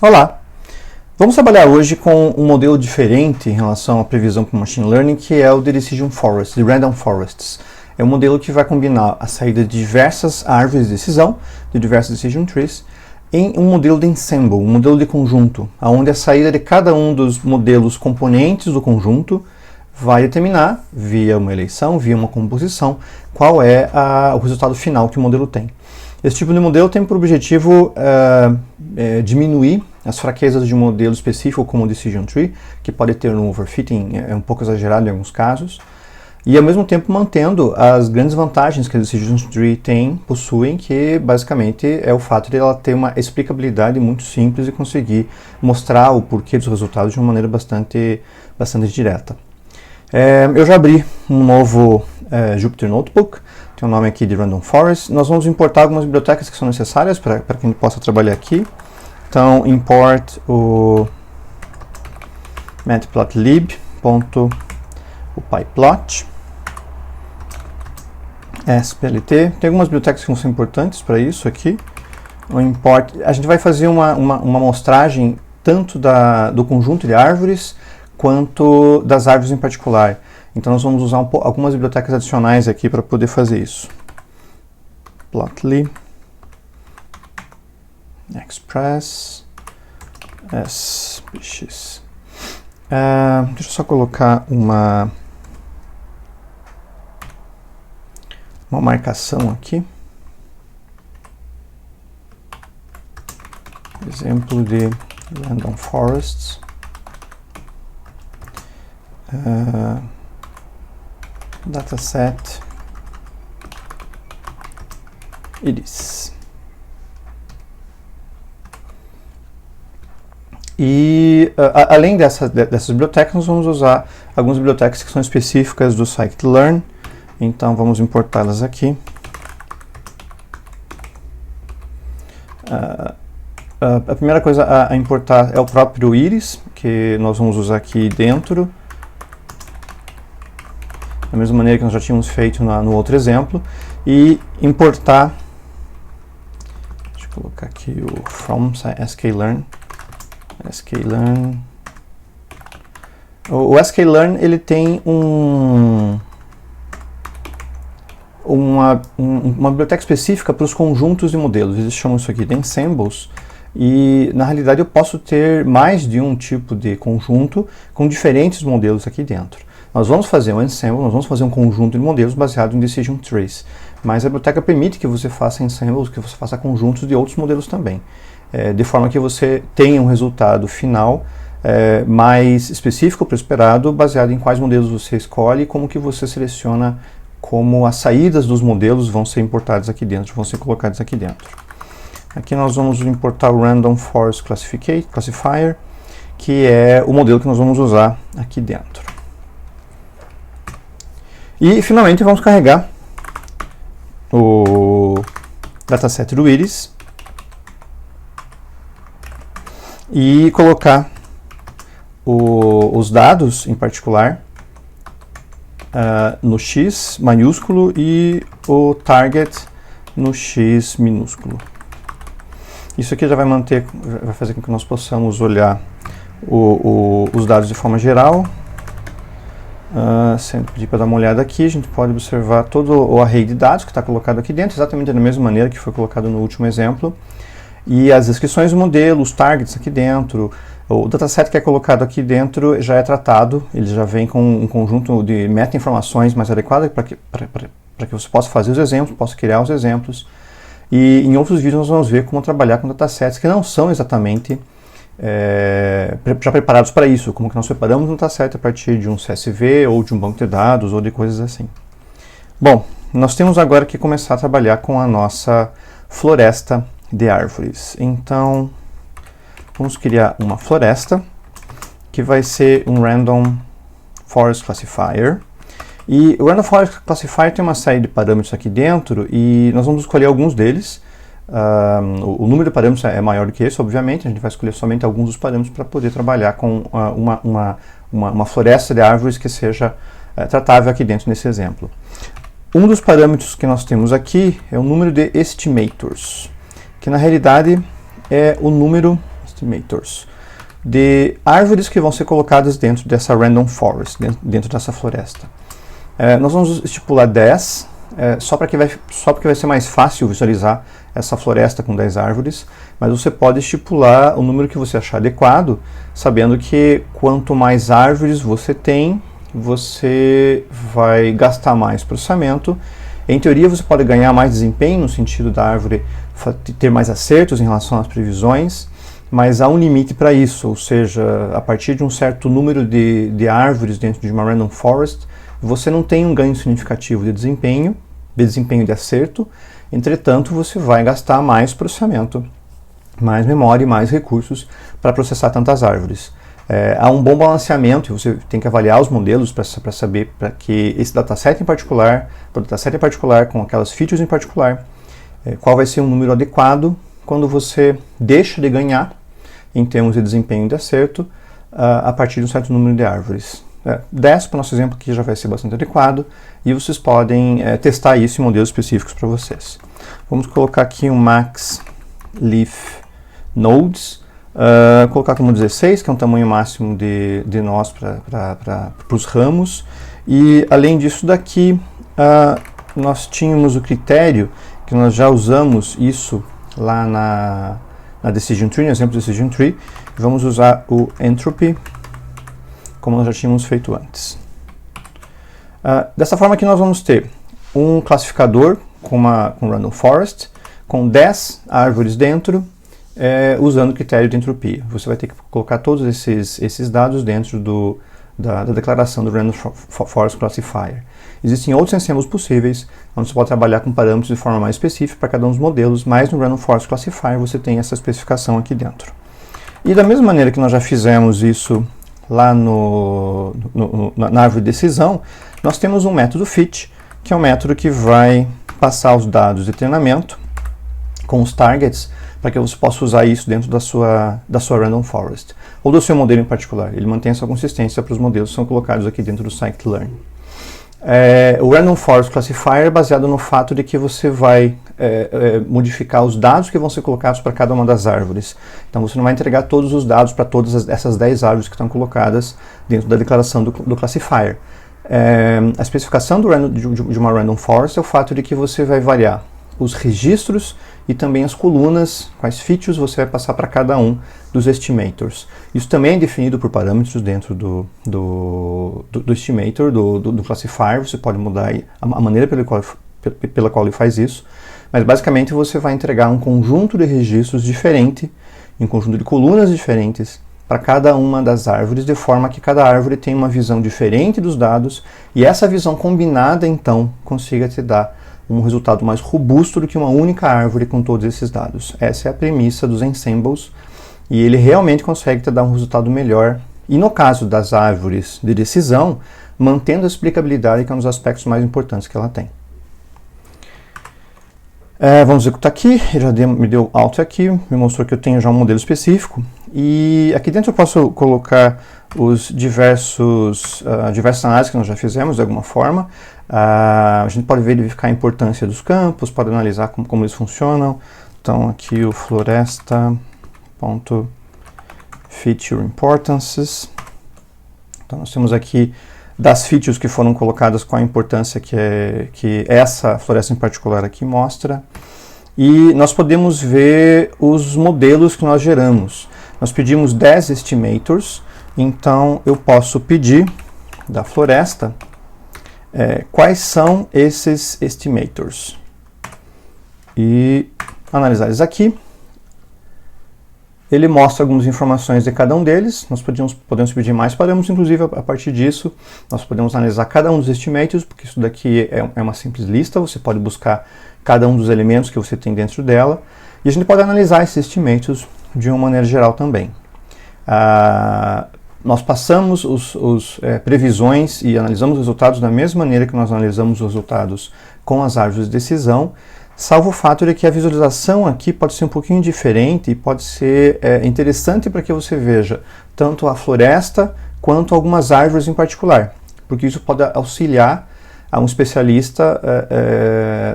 Olá! Vamos trabalhar hoje com um modelo diferente em relação à previsão para Machine Learning, que é o de Decision Forest, de Random Forests. É um modelo que vai combinar a saída de diversas árvores de decisão, de diversos Decision Trees, em um modelo de ensemble, um modelo de conjunto, onde a saída de cada um dos modelos componentes do conjunto vai determinar, via uma eleição, via uma composição, qual é o resultado final que o modelo tem. Esse tipo de modelo tem por objetivo diminuir as fraquezas de um modelo específico como o Decision Tree, que pode ter um overfitting um pouco exagerado em alguns casos, e ao mesmo tempo mantendo as grandes vantagens que a Decision Tree possuem, que basicamente é o fato de ela ter uma explicabilidade muito simples e conseguir mostrar o porquê dos resultados de uma maneira bastante direta. Eu já abri um novo Jupyter Notebook, tem o nome aqui de Random Forest. Nós vamos importar algumas bibliotecas que são necessárias para que a gente possa trabalhar aqui. Então, import o matplotlib.pyplot splt. Tem algumas bibliotecas que vão ser importantes para isso aqui. O import, a gente vai fazer uma amostragem tanto do conjunto de árvores quanto das árvores em particular. Então nós vamos usar algumas bibliotecas adicionais aqui para poder fazer isso. Plotly, Express, Species. Deixa eu só colocar uma marcação aqui. Exemplo de Random Forests. Dataset IDs. E além dessas bibliotecas, nós vamos usar algumas bibliotecas que são específicas do scikit-learn. Então vamos importá-las aqui. A primeira coisa a importar é o próprio iris, que nós vamos usar aqui dentro, da mesma maneira que nós já tínhamos feito no outro exemplo, e importar, deixa eu colocar aqui o from sklearn. O sklearn ele tem uma biblioteca específica para os conjuntos de modelos. Eles chamam isso aqui de ensembles. E, na realidade, eu posso ter mais de um tipo de conjunto com diferentes modelos aqui dentro. Nós vamos fazer um ensemble, nós vamos fazer um conjunto de modelos baseado em Decision Trees. Mas a biblioteca permite que você faça ensembles, que você faça conjuntos de outros modelos também. De forma que você tenha um resultado final mais específico para o esperado, baseado em quais modelos você escolhe e como que você seleciona como as saídas dos modelos vão ser importadas aqui dentro, vão ser colocadas aqui dentro. Aqui nós vamos importar o Random Forest Classifier, que é o modelo que nós vamos usar aqui dentro. E finalmente vamos carregar o dataset do iris e colocar os dados em particular no X maiúsculo e o target no X minúsculo. Isso aqui já vai fazer com que nós possamos olhar os dados de forma geral. Se eu pedir para dar uma olhada aqui, a gente pode observar todo o array de dados que está colocado aqui dentro, exatamente da mesma maneira que foi colocado no último exemplo. E as descrições do modelo, os targets aqui dentro, o dataset que é colocado aqui dentro já é tratado, ele já vem com um conjunto de meta-informações mais adequadas para que você possa fazer os exemplos, possa criar os exemplos. E em outros vídeos nós vamos ver como trabalhar com datasets que não são exatamente já preparados para isso, como que nós preparamos um dataset a partir de um CSV ou de um banco de dados ou de coisas assim. Bom, nós temos agora que começar a trabalhar com a nossa floresta de árvores. Então, vamos criar uma floresta que vai ser um Random Forest Classifier. E o Random Forest Classifier tem uma série de parâmetros aqui dentro e nós vamos escolher alguns deles. O número de parâmetros é maior do que esse, obviamente. A gente vai escolher somente alguns dos parâmetros para poder trabalhar com uma floresta de árvores que seja tratável aqui dentro nesse exemplo. Um dos parâmetros que nós temos aqui é o número de estimators, que na realidade é o número, estimators, de árvores que vão ser colocadas dentro dessa random forest, dentro dessa floresta. Nós vamos estipular 10, só porque vai ser mais fácil visualizar essa floresta com 10 árvores, mas você pode estipular o número que você achar adequado, sabendo que quanto mais árvores você tem, você vai gastar mais processamento. Em teoria, você pode ganhar mais desempenho, no sentido da árvore ter mais acertos em relação às previsões, mas há um limite para isso, ou seja, a partir de um certo número de árvores dentro de uma random forest, você não tem um ganho significativo de desempenho de acerto, entretanto, você vai gastar mais processamento, mais memória e mais recursos para processar tantas árvores. Há um bom balanceamento, e você tem que avaliar os modelos para saber para que esse dataset em particular, com aquelas features em particular, qual vai ser um número adequado quando você deixa de ganhar em termos de desempenho de acerto a partir de um certo número de árvores. 10, para o nosso exemplo aqui, já vai ser bastante adequado, e vocês podem testar isso em modelos específicos para vocês. Vamos colocar aqui um max leaf nodes, colocar como 16, que é um tamanho máximo de nós para os ramos, e além disso daqui, nós tínhamos o critério, que nós já usamos isso lá na Decision Tree, no exemplo do Decision Tree, vamos usar o entropy, como nós já tínhamos feito antes. Dessa forma aqui nós vamos ter um classificador com random forest, com 10 árvores dentro, usando o critério de entropia. Você vai ter que colocar todos esses dados dentro da declaração do Random Forest Classifier. Existem outros ensembles possíveis, onde você pode trabalhar com parâmetros de forma mais específica para cada um dos modelos, mas no Random Forest Classifier você tem essa especificação aqui dentro. E da mesma maneira que nós já fizemos isso lá na árvore de decisão, nós temos um método fit, que é um método que vai passar os dados de treinamento com os targets, para que você possa usar isso dentro da sua random forest, ou do seu modelo em particular. Ele mantém essa consistência para os modelos que são colocados aqui dentro do scikit-learn. O Random Forest Classifier é baseado no fato de que você vai modificar os dados que vão ser colocados para cada uma das árvores. Então você não vai entregar todos os dados para todas essas 10 árvores que estão colocadas dentro da declaração do Classifier. A especificação de uma Random Forest é o fato de que você vai variar os registros e também as colunas, quais features você vai passar para cada um dos estimators. Isso também é definido por parâmetros dentro do estimator, do classifier. Você pode mudar a maneira pela qual ele faz isso, mas basicamente você vai entregar um conjunto de registros diferente, um conjunto de colunas diferentes para cada uma das árvores, de forma que cada árvore tem uma visão diferente dos dados, e essa visão combinada então consiga te dar um resultado mais robusto do que uma única árvore com todos esses dados. Essa é a premissa dos ensembles, e ele realmente consegue te dar um resultado melhor, e no caso das árvores de decisão, mantendo a explicabilidade, que é um dos aspectos mais importantes que ela tem. Vamos executar aqui, ele já me deu Alt aqui, me mostrou que eu tenho já um modelo específico, e aqui dentro eu posso colocar os diversas análises que nós já fizemos de alguma forma. A gente pode verificar a importância dos campos, pode analisar como eles funcionam. Então aqui o floresta.feature importances. Então nós temos aqui das features que foram colocadas, qual a importância que essa floresta em particular aqui mostra. E nós podemos ver os modelos que nós geramos. Nós pedimos 10 estimators, então eu posso pedir da floresta quais são esses estimators. E analisar eles aqui. Ele mostra algumas informações de cada um deles. Nós podemos pedir mais parâmetros, inclusive a partir disso nós podemos analisar cada um dos estimators, porque isso daqui é uma simples lista, você pode buscar cada um dos elementos que você tem dentro dela, e a gente pode analisar esses estimators de uma maneira geral também. Nós passamos as previsões e analisamos os resultados da mesma maneira que nós analisamos os resultados com as árvores de decisão, salvo o fato de que a visualização aqui pode ser um pouquinho diferente e pode ser interessante para que você veja tanto a floresta quanto algumas árvores em particular, porque isso pode auxiliar a um especialista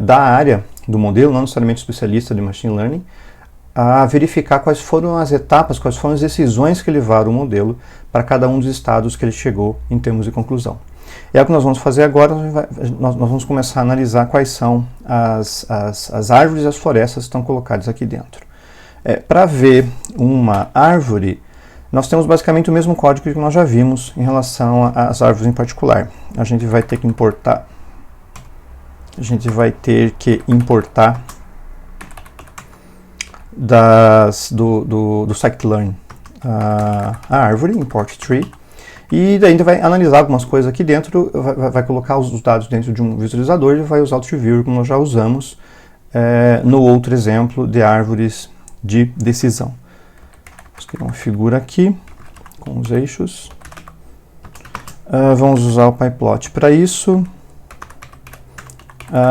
da área do modelo, não necessariamente especialista de Machine Learning, a verificar quais foram as etapas, quais foram as decisões que levaram o modelo para cada um dos estados que ele chegou em termos de conclusão. E é o que nós vamos fazer agora. Nós vamos começar a analisar quais são as árvores e as florestas que estão colocadas aqui dentro. Para ver uma árvore, nós temos basicamente o mesmo código que nós já vimos em relação às árvores em particular. A gente vai ter que importar do scikit-learn a árvore, import tree, e daí a gente vai analisar algumas coisas aqui dentro, vai colocar os dados dentro de um visualizador e vai usar o TreeViewer, como nós já usamos no outro exemplo de árvores de decisão. Vamos criar uma figura aqui com os eixos. Vamos usar o pyplot para isso.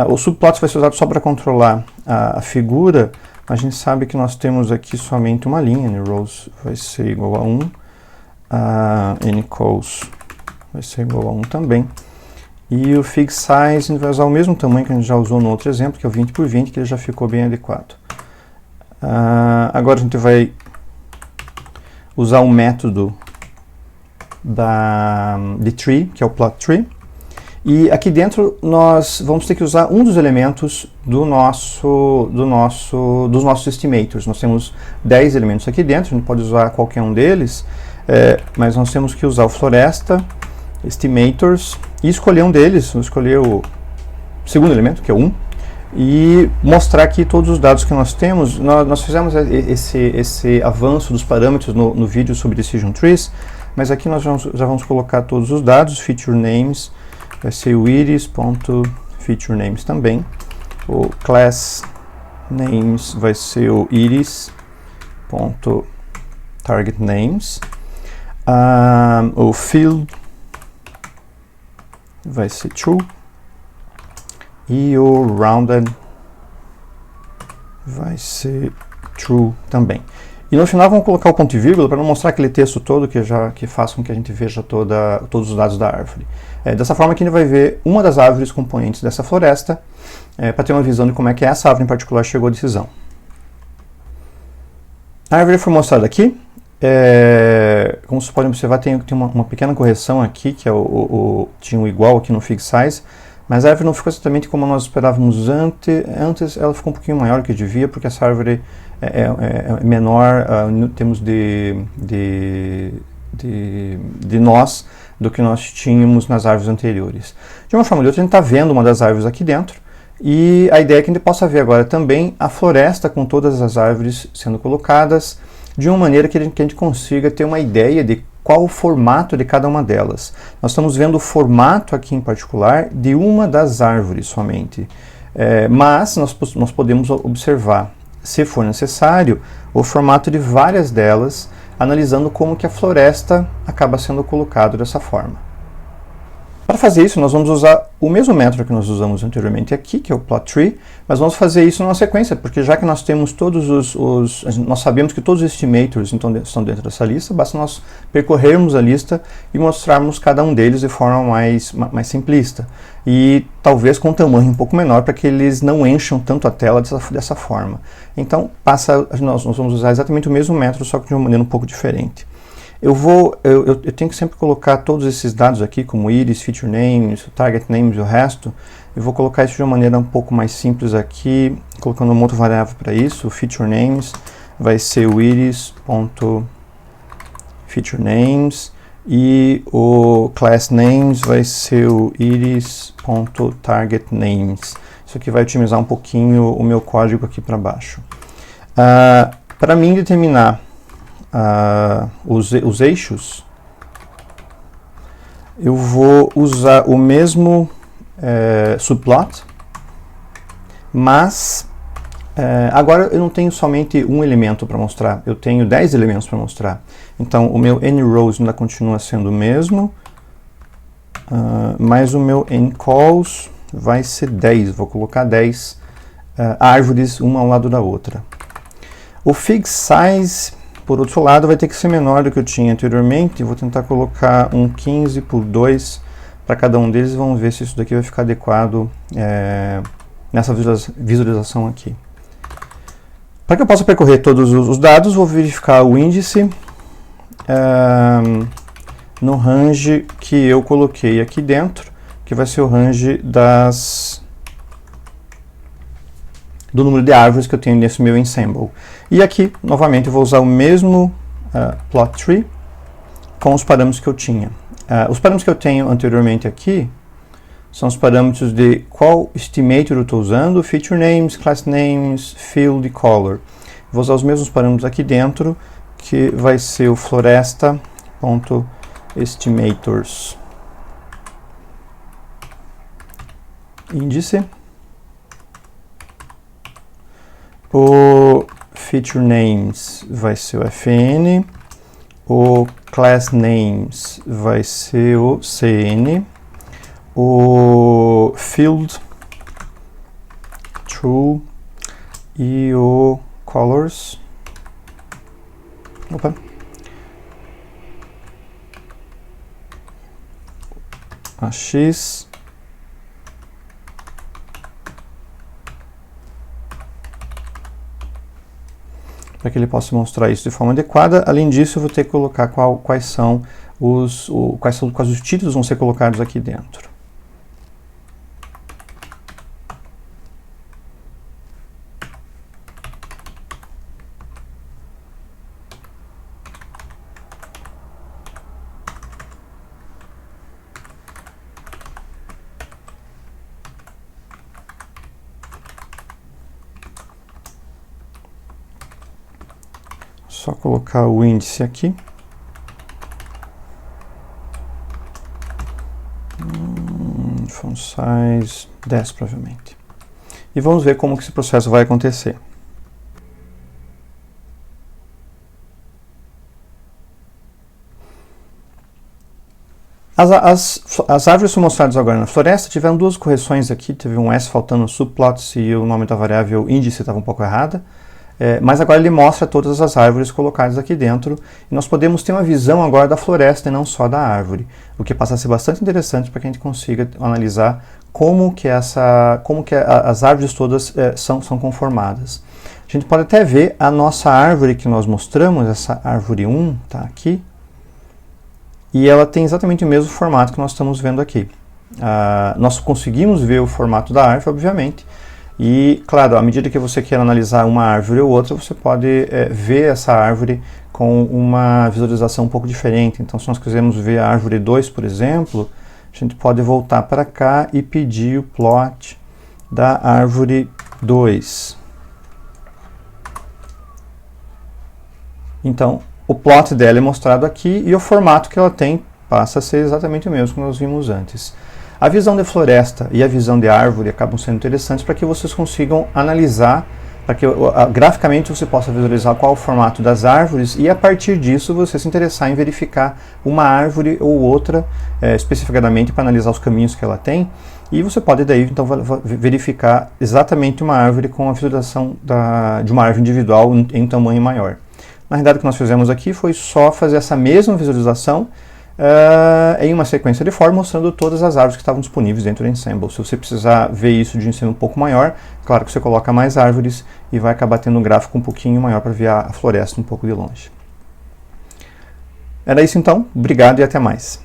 O subplot vai ser usado só para controlar a figura. A gente sabe que nós temos aqui somente uma linha, nRows vai ser igual a 1, nCols vai ser igual a 1 também. E o fig size a gente vai usar o mesmo tamanho que a gente já usou no outro exemplo, que é o 20 por 20, que ele já ficou bem adequado. Agora a gente vai usar um método de tree, que é o plot tree. E aqui dentro nós vamos ter que usar um dos elementos dos nossos estimators. Nós temos 10 elementos aqui dentro, a gente pode usar qualquer um deles, mas nós temos que usar o floresta, estimators, e escolher um deles. Vou escolher o segundo elemento, que é 1, e mostrar aqui todos os dados que nós temos. Nós fizemos esse avanço dos parâmetros no vídeo sobre Decision Trees, mas aqui nós já vamos colocar todos os dados, feature names, vai ser o iris.featureNames também. O class names vai ser o iris.targetNames. O field vai ser true. E o rounded vai ser true também. E no final vamos colocar o ponto e vírgula para não mostrar aquele texto todo que faz com que a gente veja todos os dados da árvore. Dessa forma que a gente vai ver uma das árvores componentes dessa floresta, para ter uma visão de como é que essa árvore em particular chegou à decisão. A árvore foi mostrada aqui. Como vocês podem observar, tem uma pequena correção aqui, que é tinha um igual aqui no fig size, mas a árvore não ficou exatamente como nós esperávamos antes. Ela ficou um pouquinho maior do que devia, porque essa árvore é menor em termos de nós do que nós tínhamos nas árvores anteriores. De uma forma ou de outra, a gente está vendo uma das árvores aqui dentro, e a ideia é que a gente possa ver agora também a floresta com todas as árvores sendo colocadas, de uma maneira que a gente consiga ter uma ideia de qual o formato de cada uma delas. Nós estamos vendo o formato aqui em particular de uma das árvores somente, mas nós podemos observar, se for necessário, o formato de várias delas, analisando como que a floresta acaba sendo colocada dessa forma. Para fazer isso, nós vamos usar o mesmo método que nós usamos anteriormente aqui, que é o plot tree, mas vamos fazer isso numa sequência, porque já que nós temos nós sabemos que todos os estimators estão dentro dessa lista, basta nós percorrermos a lista e mostrarmos cada um deles de forma mais simplista. E talvez com um tamanho um pouco menor, para que eles não encham tanto a tela dessa forma. Então, nós vamos usar exatamente o mesmo método, só que de uma maneira um pouco diferente. Eu tenho que sempre colocar todos esses dados aqui, como iris, feature names, target names e o resto. Eu vou colocar isso de uma maneira um pouco mais simples aqui, colocando uma outra variável para isso. O feature names vai ser o iris.featureNames e o class names vai ser o iris.targetNames. Isso aqui vai otimizar um pouquinho o meu código aqui para baixo. Para mim determinar os eixos, eu vou usar o mesmo subplot, mas agora eu não tenho somente um elemento para mostrar, eu tenho 10 elementos para mostrar. Então o meu nRows ainda continua sendo o mesmo, mas o meu nCalls vai ser 10, vou colocar 10 árvores uma ao lado da outra. O fig size, por outro lado, vai ter que ser menor do que eu tinha anteriormente. Vou tentar colocar um 15 por 2 para cada um deles e vamos ver se isso daqui vai ficar adequado nessa visualização aqui. Para que eu possa percorrer todos os dados, vou verificar o índice no range que eu coloquei aqui dentro, que vai ser o range do número de árvores que eu tenho nesse meu ensemble. E aqui, novamente, eu vou usar o mesmo plot tree com os parâmetros que eu tinha. Os parâmetros que eu tenho anteriormente aqui são os parâmetros de qual estimator eu estou usando, feature names, class names, field e color. Vou usar os mesmos parâmetros aqui dentro, que vai ser o floresta.estimators. Índice. O feature names vai ser o fn. O class names vai ser o cn. O field true e o colors a x para que ele possa mostrar isso de forma adequada. Além disso, eu vou ter que colocar quais os títulos vão ser colocados aqui dentro. Só colocar o índice aqui. Font size 10 provavelmente. E vamos ver como que esse processo vai acontecer. As árvores são mostradas agora na floresta. Tiveram duas correções aqui. Teve um S faltando no subplots e o nome da variável índice estava um pouco errada. Mas agora ele mostra todas as árvores colocadas aqui dentro e nós podemos ter uma visão agora da floresta e não só da árvore, o que passa a ser bastante interessante para que a gente consiga analisar como que as árvores todas são conformadas. A gente pode até ver a nossa árvore que nós mostramos, essa árvore 1, tá aqui, e ela tem exatamente o mesmo formato que nós estamos vendo aqui. Nós conseguimos ver o formato da árvore, obviamente. E, claro, à medida que você quer analisar uma árvore ou outra, você pode ver essa árvore com uma visualização um pouco diferente. Então, se nós quisermos ver a árvore 2, por exemplo, a gente pode voltar para cá e pedir o plot da árvore 2. Então, o plot dela é mostrado aqui e o formato que ela tem passa a ser exatamente o mesmo que nós vimos antes. A visão de floresta e a visão de árvore acabam sendo interessantes para que vocês consigam analisar, para que graficamente você possa visualizar qual é o formato das árvores e a partir disso você se interessar em verificar uma árvore ou outra especificadamente para analisar os caminhos que ela tem e você pode daí então verificar exatamente uma árvore com a visualização de uma árvore individual em tamanho maior. Na realidade o que nós fizemos aqui foi só fazer essa mesma visualização em uma sequência de for, mostrando todas as árvores que estavam disponíveis dentro do Ensemble. Se você precisar ver isso de um ensino um pouco maior, claro que você coloca mais árvores e vai acabar tendo um gráfico um pouquinho maior para ver a floresta um pouco de longe. Era isso então, obrigado e até mais.